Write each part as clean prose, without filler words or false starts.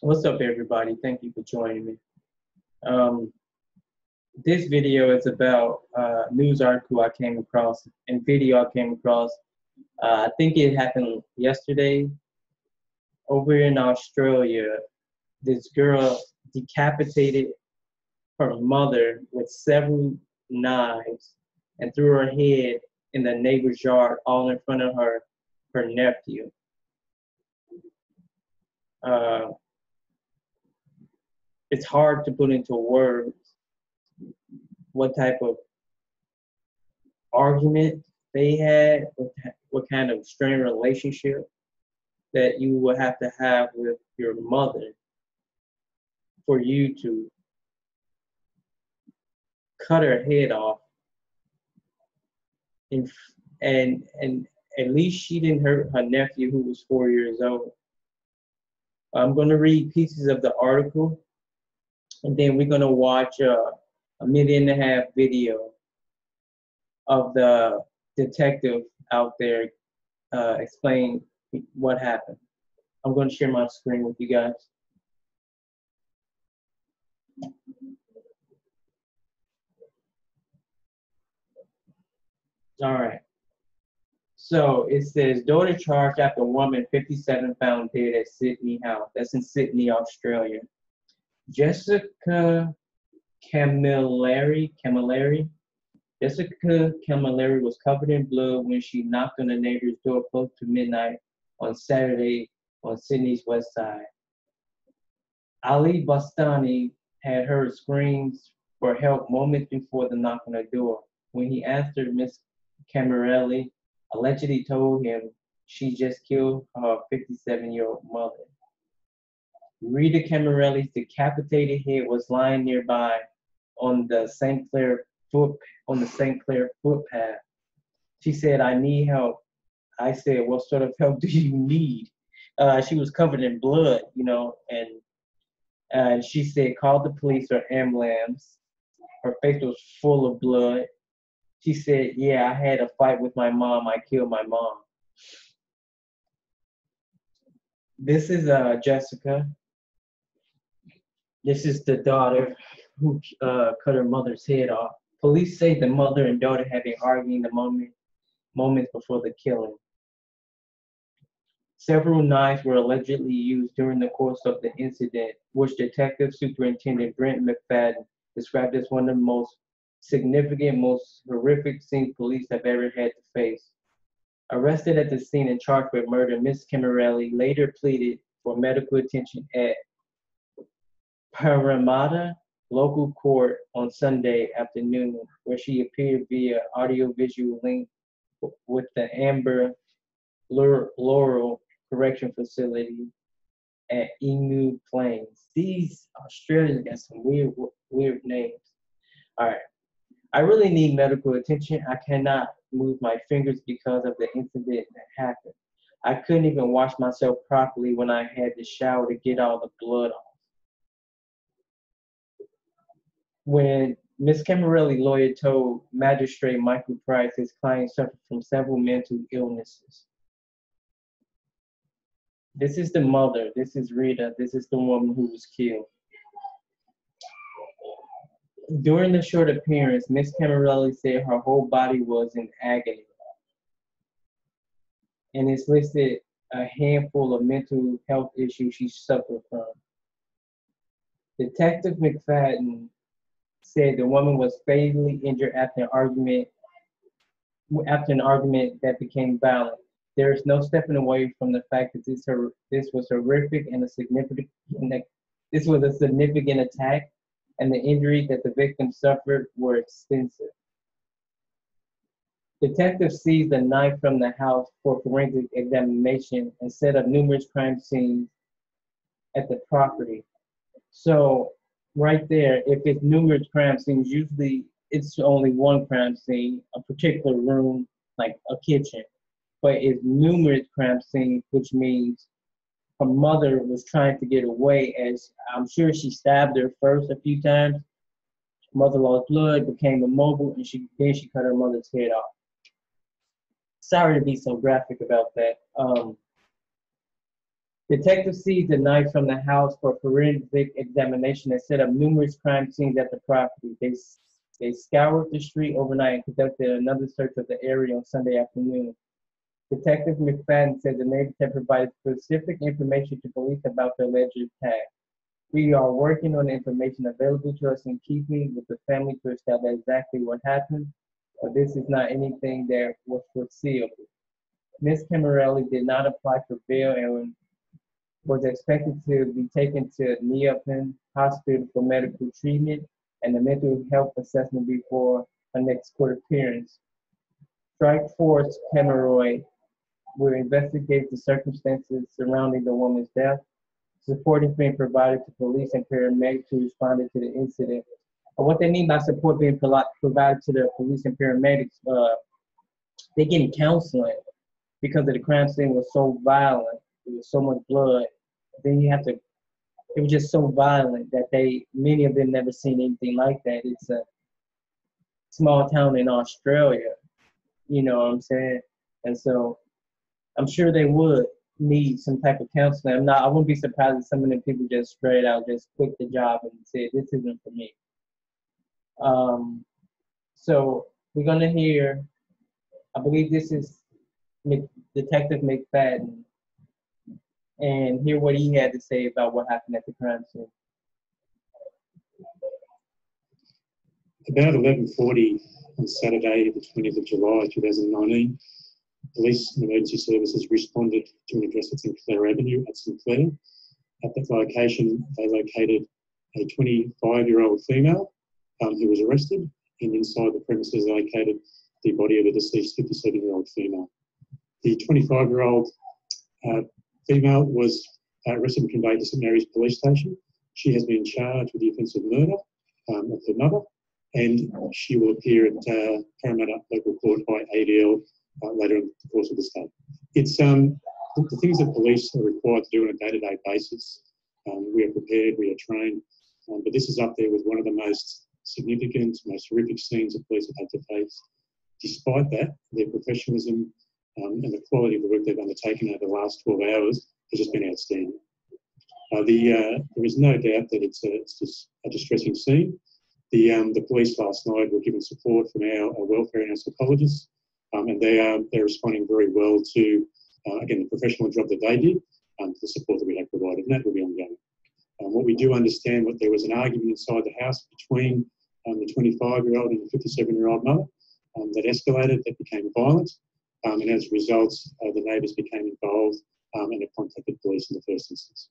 What's up, everybody? Thank you for joining me. Um, this video is about a news article I came across and video I came across. I think it happened yesterday over in Australia. This girl decapitated her mother with several knives and threw her head in the neighbor's yard, all in front of her nephew. Uh, it's hard to put into words what type of argument they had, what kind of strained relationship that you would have to have with your mother for you to cut her head off, and and at least she didn't hurt her nephew who was 4 years old. I'm going to read pieces of the article, and then we're going to watch a minute and a half video of the detective out there explain what happened. I'm going to share my screen with you guys. All right. So it says, daughter charged after woman 57 found dead at Sydney house. That's in Sydney, Australia. Jessica Camilleri. Jessica Camilleri was covered in blood when she knocked on a neighbor's door close to midnight on Saturday on Sydney's west side. Ali Bostani had heard screams for help moments before the knock on the door. When he answered, Miss Camilleri allegedly told him she just killed her 57-year-old mother. Rita Camileri's decapitated head was lying nearby on the St. Clair footpath. She said, "I need help." I said, "What sort of help do you need?" She was covered in blood, and she said, "Call the police or ambulance." Her face was full of blood. She said, "Yeah, I had a fight with my mom. I killed my mom." This is Jessica. This is the daughter who cut her mother's head off. Police say the mother and daughter had been arguing moments before the killing. Several knives were allegedly used during the course of the incident, which Detective Superintendent Brent McFadden described as one of the most significant, most horrific scenes police have ever had to face. Arrested at the scene and charged with murder, Ms. Camilleri later pleaded for medical attention at Parramatta local court on Sunday afternoon, where she appeared via audiovisual link with the Amber Laurel Correction Facility at Emu Plains. These Australians got some weird names. All right. I really need medical attention. I cannot move my fingers because of the incident that happened. I couldn't even wash myself properly when I had to shower to get all the blood off. When Ms. Camilleri lawyer told Magistrate Michael Price his client suffered from several mental illnesses. This is the mother. This is Rita. This is the woman who was killed. During the short appearance, Ms. Camilleri said her whole body was in agony. And it's listed a handful of mental health issues she suffered from. Detective McFadden said the woman was fatally injured after an argument that became violent. There is no stepping away from the fact that this was horrific and this was a significant attack, and the injuries that the victim suffered were extensive. Detectives seized a knife from the house for forensic examination and set up numerous crime scenes at the property. So right there, if it's numerous crime scenes, usually it's only one crime scene, a particular room, like a kitchen. But it's numerous crime scenes, which means her mother was trying to get away, as I'm sure she stabbed her first a few times. Mother lost blood, became immobile, and then she cut her mother's head off. Sorry to be so graphic about that. Detectives seized the knife from the house for forensic examination and set up numerous crime scenes at the property. They scoured the street overnight and conducted another search of the area on Sunday afternoon. Detective McFadden said the neighbors had provided specific information to police about the alleged attack. We are working on the information available to us in keeping with the family to establish exactly what happened, but this is not anything that was foreseeable. Ms. Camilleri did not apply for bail and was expected to be taken to Neopen Hospital for medical treatment and a mental health assessment before her next court appearance. Strike Force Camilleri will investigate the circumstances surrounding the woman's death. Support is being provided to police and paramedics who responded to the incident. What they mean by support being provided to the police and paramedics, they're getting counseling because of the crime scene was so violent. There was so much blood. Then you have to, it was just so violent that many of them never seen anything like that. It's a small town in Australia, you know what I'm saying? And so I'm sure they would need some type of counseling. I wouldn't be surprised if some of them people just straight out just quit the job and said, this isn't for me. So we're gonna hear, I believe this is Detective McFadden, and hear what he had to say about what happened at the crime scene. About 11:40 on Saturday, the 20th of July, 2019, police and emergency services responded to an address at St Clair Avenue at St Clair. At that location, they located a 25-year-old female who was arrested, and inside the premises located the body of a deceased 57-year-old female. The 25-year-old female was arrested and conveyed to St Mary's Police Station. She has been charged with the offence of murder of her mother, and she will appear at Parramatta Local Court by ADL later in the course of this day. It's the things that police are required to do on a day-to-day basis. We are prepared, we are trained, but this is up there with one of the most significant, most horrific scenes that police have had to face. Despite that, their professionalism and the quality of the work they've undertaken over the last 12 hours has just been outstanding. There is no doubt that it's just a distressing scene. The police last night were given support from our welfare and our psychologists, and they're responding very well to, again, the professional job that they did, the support that we have provided, and that will be ongoing. What we do understand, there was an argument inside the house between the 25-year-old and the 57-year-old mother that escalated, that became violent, and as a result, the neighbours became involved and have contacted police in the first instance.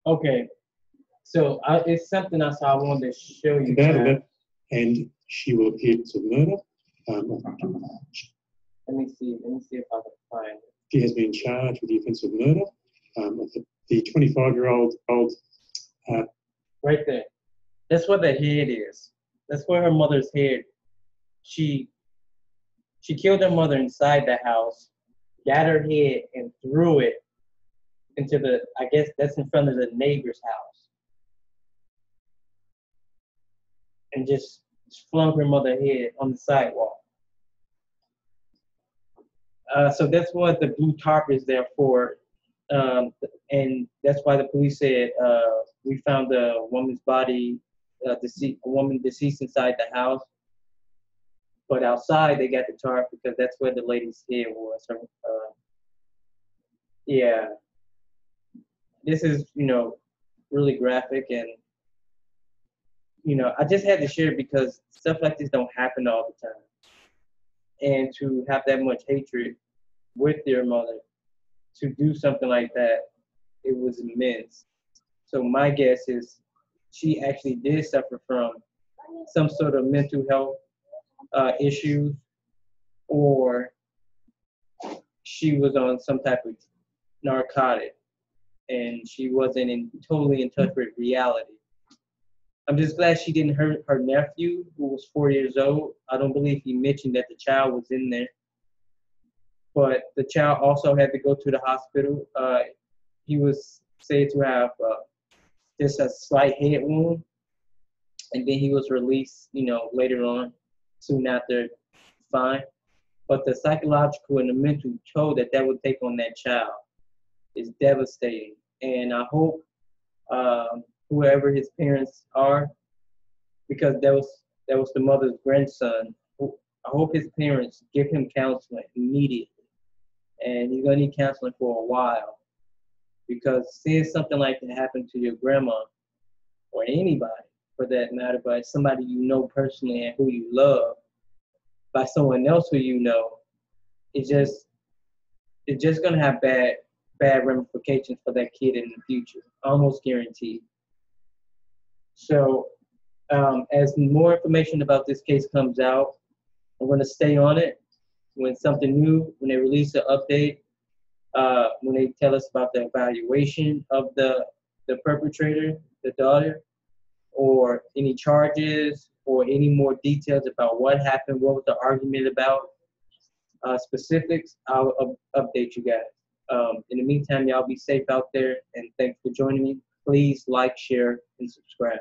Okay, so it's something else I wanted to show you. And she will appear to murder. Let me see if I can find it. She has been charged with the offence of murder. The 25-year-old right there. That's where the head is. That's where her mother's head. She killed her mother inside the house, got her head and threw it into I guess that's in front of the neighbor's house, and just flung her mother's head on the sidewalk. So that's what the blue tarp is there for. And that's why the police said we found a woman's body, a woman deceased inside the house. But outside they got the tarp because that's where the lady's head was. Yeah, this is really graphic, and I just had to share it because stuff like this don't happen all the time. And to have that much hatred with your mother, to do something like that, it was immense. So my guess is she actually did suffer from some sort of mental health issues, or she was on some type of narcotic and she wasn't totally in touch with reality. I'm just glad she didn't hurt her nephew, who was 4 years old. I don't believe he mentioned that the child was in there. But the child also had to go to the hospital. He was said to have just a slight head wound, and then he was released, later on, soon after, fine. but the psychological and the mental toll that that would take on that child is devastating. And I hope whoever his parents are, because that was the mother's grandson. I hope his parents give him counseling immediately, and he's gonna need counseling for a while, because seeing something like that happen to your grandma or anybody for that matter, but somebody you know personally and who you love, by someone else who you know, it's just gonna have bad ramifications for that kid in the future, almost guaranteed. So as more information about this case comes out, I'm gonna stay on it. When something new, when they release an update, when they tell us about the evaluation of the perpetrator, the daughter, or any charges, or any more details about what happened, what was the argument about, specifics, I'll update you guys. In the meantime, y'all be safe out there, and thanks for joining me. Please like, share, and subscribe.